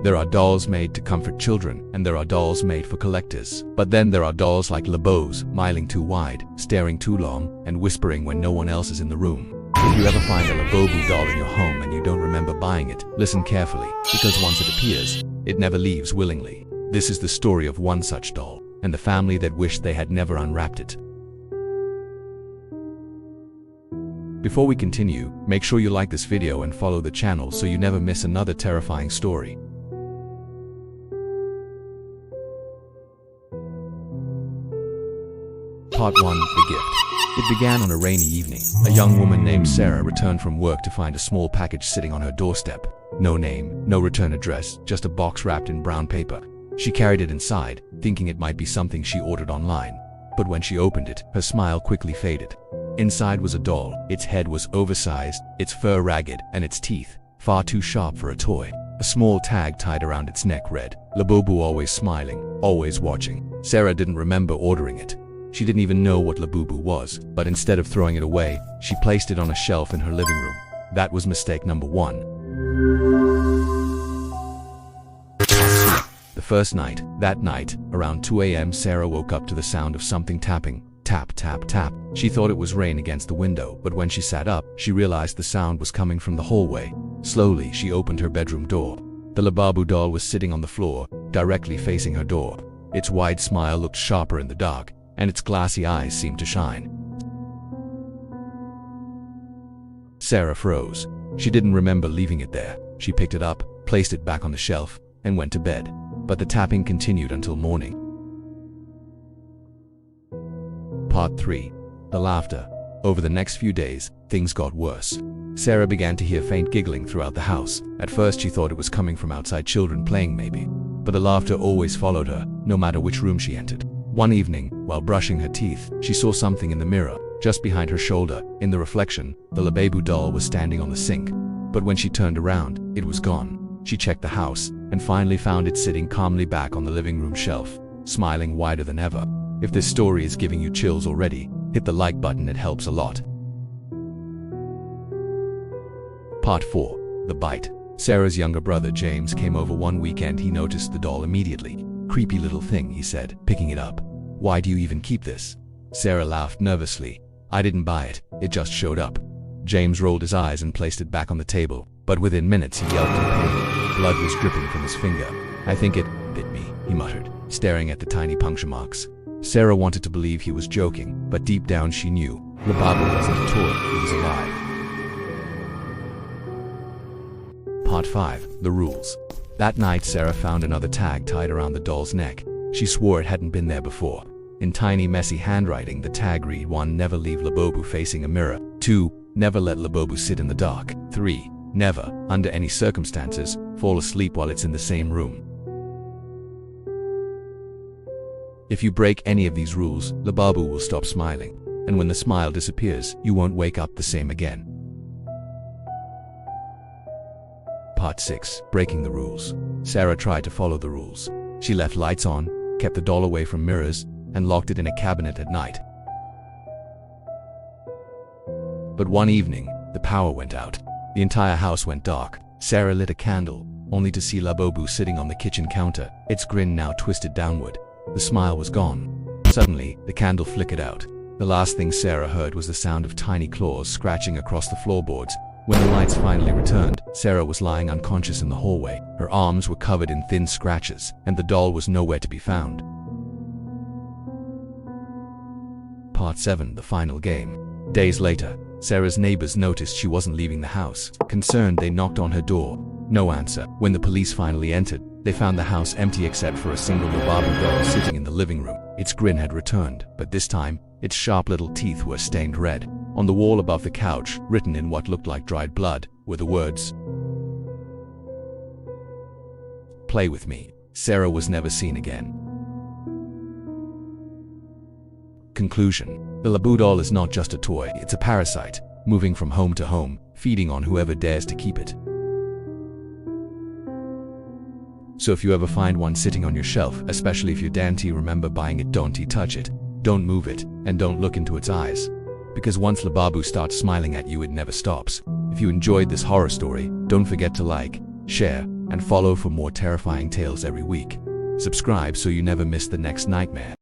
There are dolls made to comfort children, and there are dolls made for collectors. But then there are dolls like Labubu's, smiling too wide, staring too long, and whispering when no one else is in the room. If you ever find a Labubu doll in your home and you don't remember buying it, listen carefully, because once it appears, it never leaves willingly. This is the story of one such doll, and the family that wished they had never unwrapped it. Before we continue, make sure you like this video and follow the channel so you never miss another terrifying story. Part 1. The Gift. It began on a rainy evening. A young woman named Sarah returned from work to find a small package sitting on her doorstep. No name, no return address, just a box wrapped in brown paper. She carried it inside, thinking it might be something she ordered online. But when she opened it, her smile quickly faded. Inside was a doll. Its head was oversized, its fur ragged, and its teeth far too sharp for a toy. A small tag tied around its neck read, "Labubu always smiling, always watching." Sarah didn't remember ordering it. She didn't even know what Labubu was, but instead of throwing it away, she placed it on a shelf in her living room. That was mistake number 1. The first night, around 2 a.m., Sarah woke up to the sound of something tapping. Tap, tap, tap. She thought it was rain against the window, but when she sat up, she realized the sound was coming from the hallway. Slowly, she opened her bedroom door. The Labubu doll was sitting on the floor, directly facing her door. Its wide smile looked sharper in the dark, and its glassy eyes seemed to shine. Sarah froze. She didn't remember leaving it there. She picked it up, placed it back on the shelf, and went to bed. But the tapping continued until morning. Part 3. The Laughter. Over the next few days, things got worse. Sarah began to hear faint giggling throughout the house. At first she thought it was coming from outside children playing maybe. But the laughter always followed her, no matter which room she entered. One evening, while brushing her teeth, she saw something in the mirror. Just behind her shoulder, in the reflection, the Labubu doll was standing on the sink. But when she turned around, it was gone. She checked the house, and finally found it sitting calmly back on the living room shelf, smiling wider than ever. If this story is giving you chills already, hit the like button, it helps a lot. Part 4. The Bite. Sarah's younger brother James came over one weekend. He noticed the doll immediately. "Creepy little thing," he said, picking it up. "Why do you even keep this?" Sarah laughed nervously. "I didn't buy it, it just showed up." James rolled his eyes and placed it back on the table, but within minutes he yelped in pain. Blood was dripping from his finger. "I think it bit me," he muttered, staring at the tiny puncture marks. Sarah wanted to believe he was joking, but deep down she knew Labubu wasn't a toy, he was alive. Part 5. The Rules. That night, Sarah found another tag tied around the doll's neck. She swore it hadn't been there before. In tiny, messy handwriting, the tag read: 1. Never leave Labubu facing a mirror. 2. Never let Labubu sit in the dark. 3. Never, under any circumstances, fall asleep while it's in the same room. If you break any of these rules, Labubu will stop smiling, and when the smile disappears, you won't wake up the same again. Part 6. Breaking the Rules. Sarah tried to follow the rules. She left lights on, kept the doll away from mirrors, and locked it in a cabinet at night. But one evening, the power went out. The entire house went dark. Sarah lit a candle, only to see Labubu sitting on the kitchen counter, its grin now twisted downward. The smile was gone. Suddenly, the candle flickered out. The last thing Sarah heard was the sound of tiny claws scratching across the floorboards. When the lights finally returned, Sarah was lying unconscious in the hallway. Her arms were covered in thin scratches, and the doll was nowhere to be found. Part 7. The Final Game. Days later, Sarah's neighbors noticed she wasn't leaving the house. Concerned, they knocked on her door. No answer. When the police finally entered, they found the house empty except for a single Labubu doll sitting in the living room. Its grin had returned, but this time, its sharp little teeth were stained red. On the wall above the couch, written in what looked like dried blood, were the words, "Play with me." Sarah was never seen again. Conclusion. The Labubu doll is not just a toy, it's a parasite, moving from home to home, feeding on whoever dares to keep it. So if you ever find one sitting on your shelf, especially if you're dainty, remember buying it, don't touch it, don't move it, and don't look into its eyes. Because once Labubu starts smiling at you, it never stops. If you enjoyed this horror story, don't forget to like, share, and follow for more terrifying tales every week. Subscribe so you never miss the next nightmare.